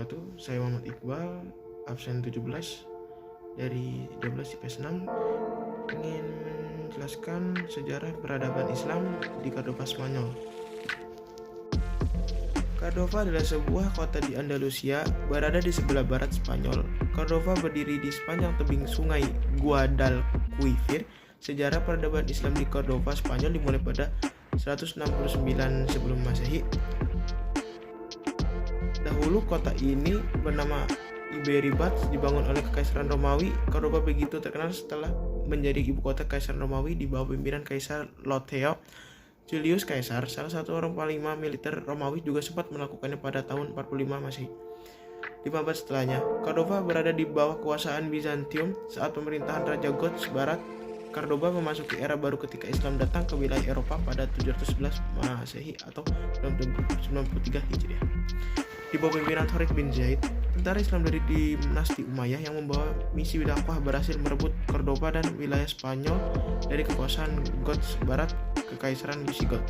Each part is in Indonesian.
wabarakatuh. Saya Muhammad Iqbal, absen 17 dari 12 IPS 6, ingin menjelaskan sejarah peradaban Islam di Cordova, Spanyol. Cordova adalah sebuah kota di Andalusia, berada di sebelah barat Spanyol. Cordova berdiri di sepanjang tebing sungai Guadalquivir. Sejarah peradaban Islam di Cordova, Spanyol dimulai pada 169 sebelum Masehi. Dahulu kota ini bernama Iberibat, dibangun oleh Kekaisaran Romawi. Cordova begitu terkenal setelah menjadi ibu kota Kekaisaran Romawi di bawah pimpinan Kaisar Loteo. Julius Caesar, salah satu orang panglima militer Romawi, juga sempat melakukannya pada tahun 45 Masehi. 5 abad setelahnya, Cordova berada di bawah kekuasaan Bizantium saat pemerintahan Raja Goths Barat. Cordova memasuki era baru ketika Islam datang ke wilayah Eropa pada 711 Masehi atau 93 Hijriah. Di bawah pimpinan Tariq bin Zaid, tentara Islam dari dinasti Umayyah yang membawa misi dakwah berhasil merebut Cordova dan wilayah Spanyol dari kekuasaan Goths Barat, Kekaisaran Visigoth.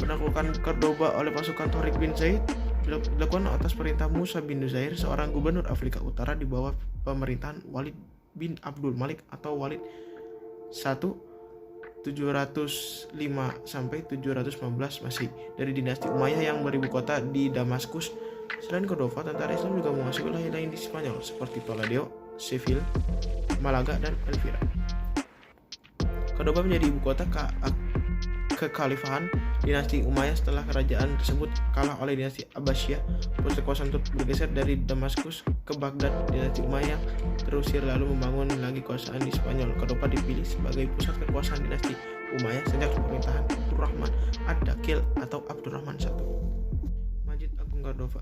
Penaklukan Cordova oleh pasukan Tariq bin Zaid dilakukan atas perintah Musa bin Nuzair, seorang gubernur Afrika Utara di bawah pemerintahan Walid bin Abdul Malik atau Walid I 705 sampai 715 Masehi dari dinasti Umayyah yang beribu kota di Damaskus. Selain Cordova, tentara Islam juga menguasai wilayah lain di Spanyol seperti Toledo, Seville, Malaga, dan Elvira. Cordova menjadi ibu kota kekhalifahan dinasti Umayyah setelah kerajaan tersebut kalah oleh dinasti Abbasiyah. Pusat kekuasaan untuk bergeser dari Damaskus ke Baghdad. Dinasti Umayyah terusir lalu membangun lagi kekuasaan di Spanyol. Cordova dipilih sebagai pusat kekuasaan dinasti Umayyah sejak pemerintahan Abdurrahman Ad-Dakil atau Abdurrahman I. Masjid Agung Cordova.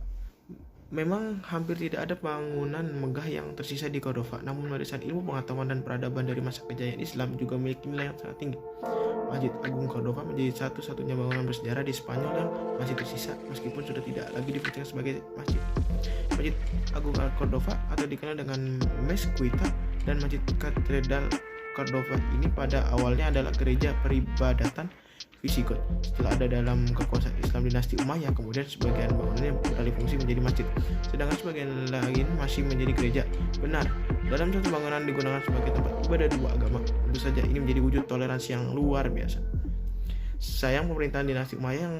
Memang hampir tidak ada bangunan megah yang tersisa di Cordova, namun warisan ilmu pengetahuan dan peradaban dari masa kejayaan Islam juga memiliki nilai yang sangat tinggi. Masjid Agung Cordova menjadi satu-satunya bangunan bersejarah di Spanyol yang masih tersisa meskipun sudah tidak lagi difungsikan sebagai masjid. Masjid Agung Cordova atau dikenal dengan Mezquita dan Masjid Katedral Cordova ini pada awalnya adalah gereja peribadatan Visigoth. Setelah ada dalam kekuasaan Islam dinasti Umayyah, kemudian sebagian bangunannya beralih fungsi menjadi masjid, sedangkan sebagian lain masih menjadi gereja. Benar, dalam satu bangunan digunakan sebagai tempat ibadah dua agama. Tentu saja ini menjadi wujud toleransi yang luar biasa. Sayang pemerintahan dinasti Umayyah yang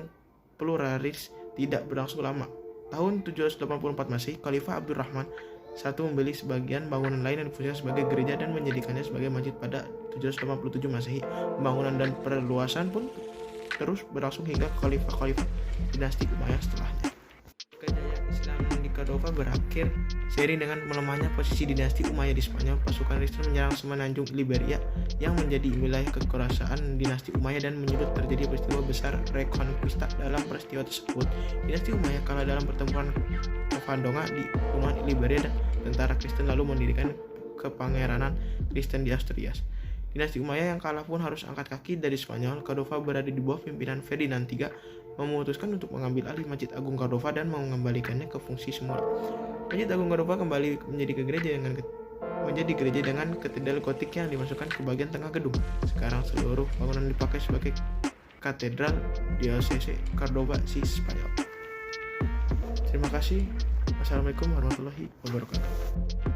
pluralis tidak berlangsung lama. Tahun 784 Masehi, Khalifah Abdurrahman I membeli sebagian bangunan lain yang difungsikan sebagai gereja dan menjadikannya sebagai masjid pada 787 Masehi. Pembangunan dan perluasan pun terus berlangsung hingga khalifah-khalifah dinasti Umayyah setelahnya. Kejayaan Islam di Cordova berakhir seiring dengan melemahnya posisi dinasti Umayyah di Spanyol. Pasukan Kristen menyerang semenanjung Liberia yang menjadi wilayah kekuasaan dinasti Umayyah dan menyulut terjadi peristiwa besar Reconquista. Dalam peristiwa tersebut, dinasti Umayyah kalah dalam pertempuran Covadonga di Pegunungan Liberia dan tentara Kristen lalu mendirikan kepangeranan Kristen di Asturias. Dinasti Umayyah yang kalah pun harus angkat kaki dari Spanyol. Cordova berada di bawah pimpinan Ferdinand III memutuskan untuk mengambil alih Masjid Agung Cordova dan mengembalikannya ke fungsi semula. Masjid Agung Cordova kembali menjadi gereja dengan katedral gotik yang dimasukkan ke bagian tengah gedung. Sekarang seluruh bangunan dipakai sebagai katedral diocese Cordova di Spanyol. Terima kasih. Wassalamualaikum warahmatullahi wabarakatuh.